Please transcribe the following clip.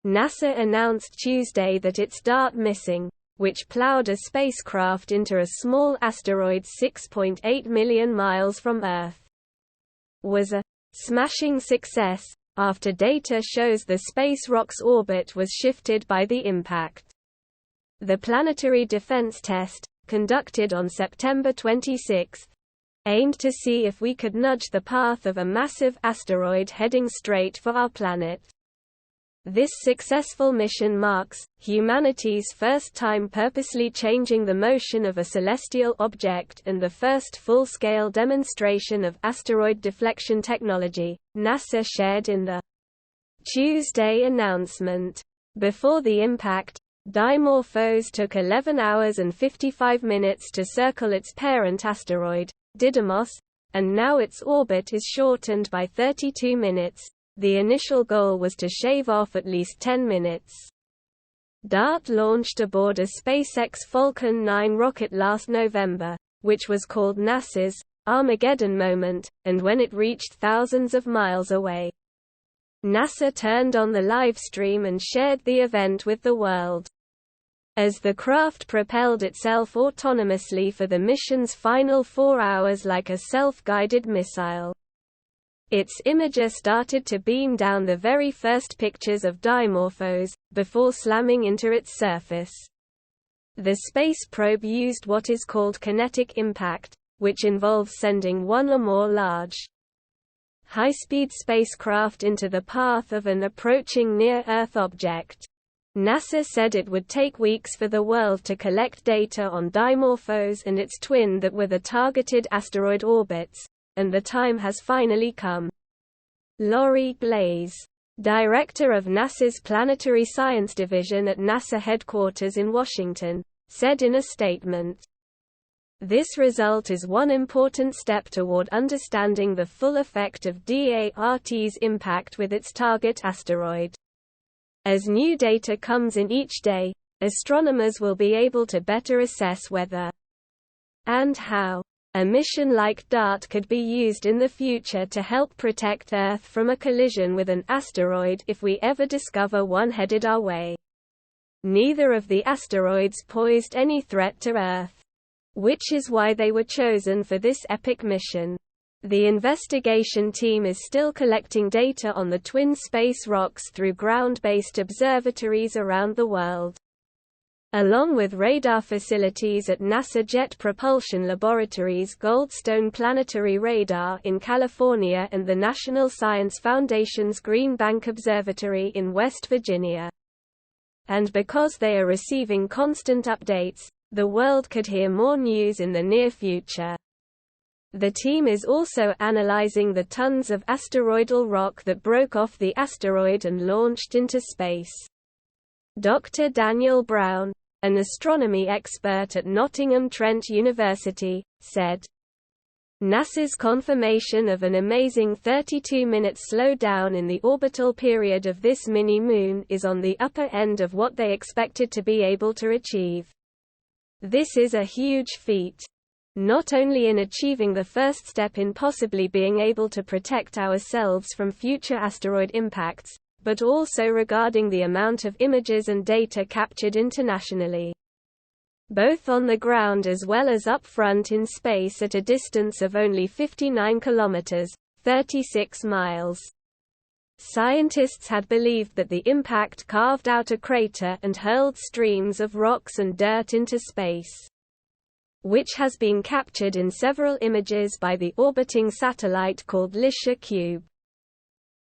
NASA announced Tuesday that its DART mission, which plowed a spacecraft into a small asteroid 6.8 million miles from Earth, was a smashing success, after data shows the space rock's orbit was shifted by the impact. The planetary defense test, conducted on September 26, aimed to see if we could nudge the path of a massive asteroid heading straight for our planet. This successful mission marks humanity's first time purposely changing the motion of a celestial object and the first full-scale demonstration of asteroid deflection technology, NASA shared in the Tuesday announcement. Before the impact, Dimorphos took 11 hours and 55 minutes to circle its parent asteroid, Didymos, and now its orbit is shortened by 32 minutes. The initial goal was to shave off at least 10 minutes. DART launched aboard a SpaceX Falcon 9 rocket last November, which was called NASA's Armageddon moment, and when it reached thousands of miles away, NASA turned on the live stream and shared the event with the world. As the craft propelled itself autonomously for the mission's final 4 hours like a self-guided missile, its imager started to beam down the very first pictures of Dimorphos, before slamming into its surface. The space probe used what is called kinetic impact, which involves sending one or more large, high-speed spacecraft into the path of an approaching near-Earth object. NASA said it would take weeks for the world to collect data on Dimorphos and its twin that were the targeted asteroid orbits, and the time has finally come. Lori Glaze, director of NASA's Planetary Science Division at NASA headquarters in Washington, said in a statement, "This result is one important step toward understanding the full effect of DART's impact with its target asteroid. As new data comes in each day, astronomers will be able to better assess whether and how a mission like DART could be used in the future to help protect Earth from a collision with an asteroid if we ever discover one headed our way." Neither of the asteroids posed any threat to Earth, which is why they were chosen for this epic mission. The investigation team is still collecting data on the twin space rocks through ground-based observatories around the world, along with radar facilities at NASA Jet Propulsion Laboratory's Goldstone Planetary Radar in California and the National Science Foundation's Green Bank Observatory in West Virginia. And because they are receiving constant updates, the world could hear more news in the near future. The team is also analyzing the tons of asteroidal rock that broke off the asteroid and launched into space. Dr. Daniel Brown, an astronomy expert at Nottingham Trent University, said, "NASA's confirmation of an amazing 32-minute slowdown in the orbital period of this mini-moon is on the upper end of what they expected to be able to achieve. This is a huge feat. Not only in achieving the first step in possibly being able to protect ourselves from future asteroid impacts, but also regarding the amount of images and data captured internationally, both on the ground as well as up front in space at a distance of only 59 kilometers, 36 miles. Scientists had believed that the impact carved out a crater and hurled streams of rocks and dirt into space, which has been captured in several images by the orbiting satellite called Licia Cube.